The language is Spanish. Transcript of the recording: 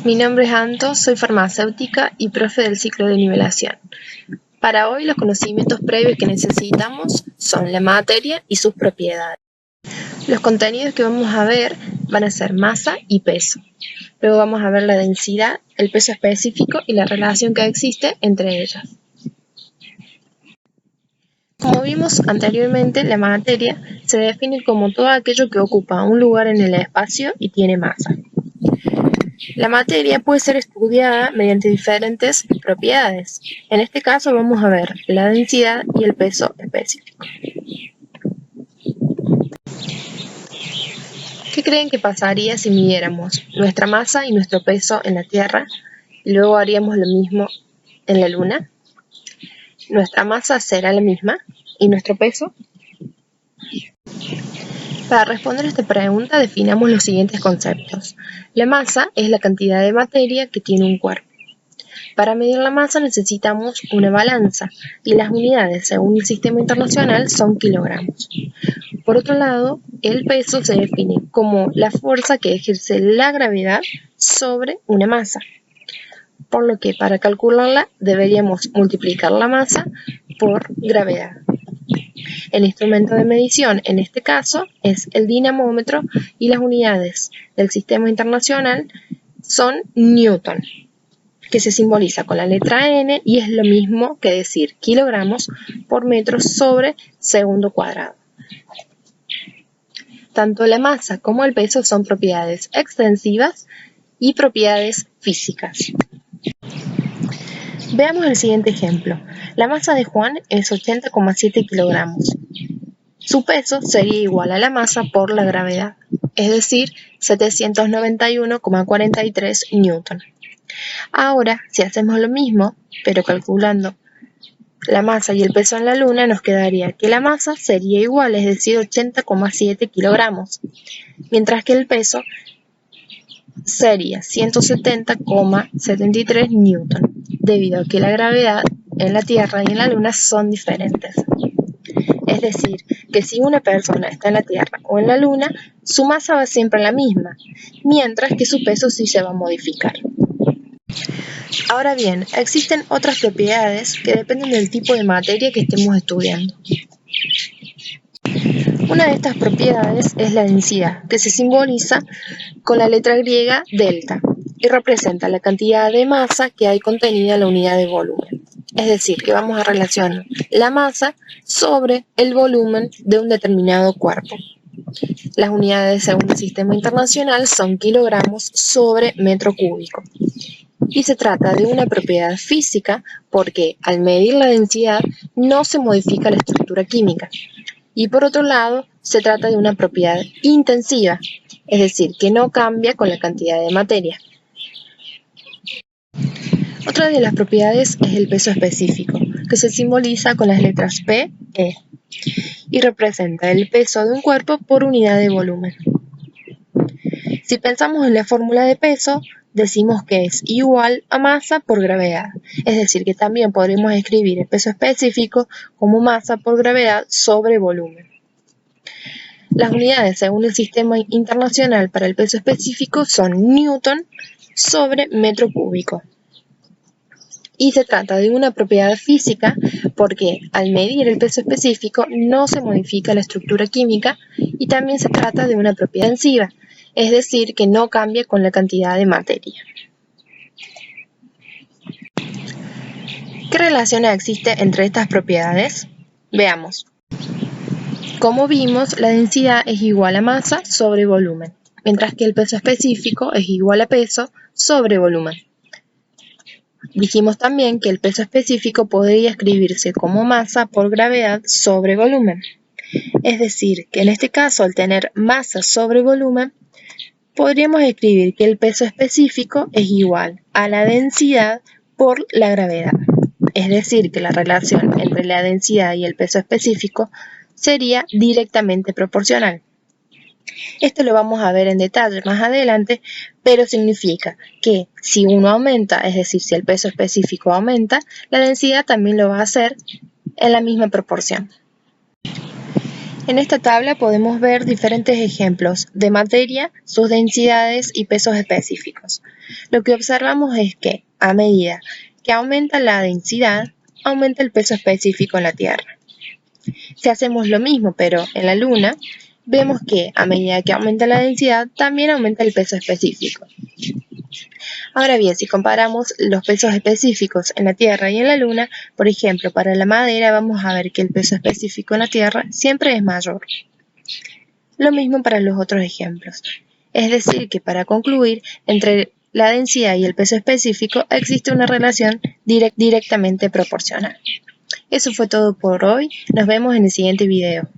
Mi nombre es Anto, soy farmacéutica y profe del ciclo de nivelación. Para hoy los conocimientos previos que necesitamos son la materia y sus propiedades. Los contenidos que vamos a ver van a ser masa y peso. Luego vamos a ver la densidad, el peso específico y la relación que existe entre ellas. Como vimos anteriormente, la materia se define como todo aquello que ocupa un lugar en el espacio y tiene masa. La materia puede ser estudiada mediante diferentes propiedades. En este caso vamos a ver la densidad y el peso específico. ¿Qué creen que pasaría si midiéramos nuestra masa y nuestro peso en la Tierra y luego haríamos lo mismo en la Luna? ¿Nuestra masa será la misma y nuestro peso? Para responder a esta pregunta definamos los siguientes conceptos. La masa es la cantidad de materia que tiene un cuerpo. Para medir la masa necesitamos una balanza y las unidades según el sistema internacional son kilogramos. Por otro lado, el peso se define como la fuerza que ejerce la gravedad sobre una masa. Por lo que para calcularla deberíamos multiplicar la masa por gravedad. El instrumento de medición en este caso es el dinamómetro y las unidades del sistema internacional son Newton, que se simboliza con la letra N y es lo mismo que decir kilogramos por metro sobre segundo cuadrado. Tanto la masa como el peso son propiedades extensivas y propiedades físicas. Veamos el siguiente ejemplo. La masa de Juan es 80,7 kilogramos. Su peso sería igual a la masa por la gravedad, es decir, 791,43 newton. Ahora, si hacemos lo mismo, pero calculando la masa y el peso en la Luna, nos quedaría que la masa sería igual, es decir, 80,7 kilogramos, mientras que el peso sería 170,73 newton, debido a que la gravedad en la Tierra y en la Luna son diferentes. Es decir, que si una persona está en la Tierra o en la Luna, su masa va siempre la misma, mientras que su peso sí se va a modificar. Ahora bien, existen otras propiedades que dependen del tipo de materia que estemos estudiando. Una de estas propiedades es la densidad, que se simboliza con la letra griega delta y representa la cantidad de masa que hay contenida en la unidad de volumen. Es decir, que vamos a relacionar la masa sobre el volumen de un determinado cuerpo. Las unidades según el sistema internacional son kilogramos sobre metro cúbico. Y se trata de una propiedad física porque al medir la densidad no se modifica la estructura química. Y por otro lado, se trata de una propiedad intensiva, es decir, que no cambia con la cantidad de materia. Otra de las propiedades es el peso específico, que se simboliza con las letras P, E, y representa el peso de un cuerpo por unidad de volumen. Si pensamos en la fórmula de peso, decimos que es igual a masa por gravedad, es decir, que también podremos escribir el peso específico como masa por gravedad sobre volumen. Las unidades según el sistema internacional para el peso específico son newton sobre metro cúbico. Y se trata de una propiedad física porque al medir el peso específico no se modifica la estructura química y también se trata de una propiedad intensiva, es decir, que no cambia con la cantidad de materia. ¿Qué relación existe entre estas propiedades? Veamos. Como vimos, la densidad es igual a masa sobre volumen, mientras que el peso específico es igual a peso sobre volumen. Dijimos también que el peso específico podría escribirse como masa por gravedad sobre volumen. Es decir, que en este caso, al tener masa sobre volumen, podríamos escribir que el peso específico es igual a la densidad por la gravedad. Es decir, que la relación entre la densidad y el peso específico sería directamente proporcional. Esto lo vamos a ver en detalle más adelante, pero significa que si uno aumenta, es decir, si el peso específico aumenta, la densidad también lo va a hacer en la misma proporción. En esta tabla podemos ver diferentes ejemplos de materia, sus densidades y pesos específicos. Lo que observamos es que, a medida que aumenta la densidad, aumenta el peso específico en la Tierra. Si hacemos lo mismo pero en la Luna, vemos que a medida que aumenta la densidad, también aumenta el peso específico. Ahora bien, si comparamos los pesos específicos en la Tierra y en la Luna, por ejemplo, para la madera vamos a ver que el peso específico en la Tierra siempre es mayor. Lo mismo para los otros ejemplos. Es decir, que para concluir, entre la densidad y el peso específico existe una relación directamente proporcional. Eso fue todo por hoy. Nos vemos en el siguiente video.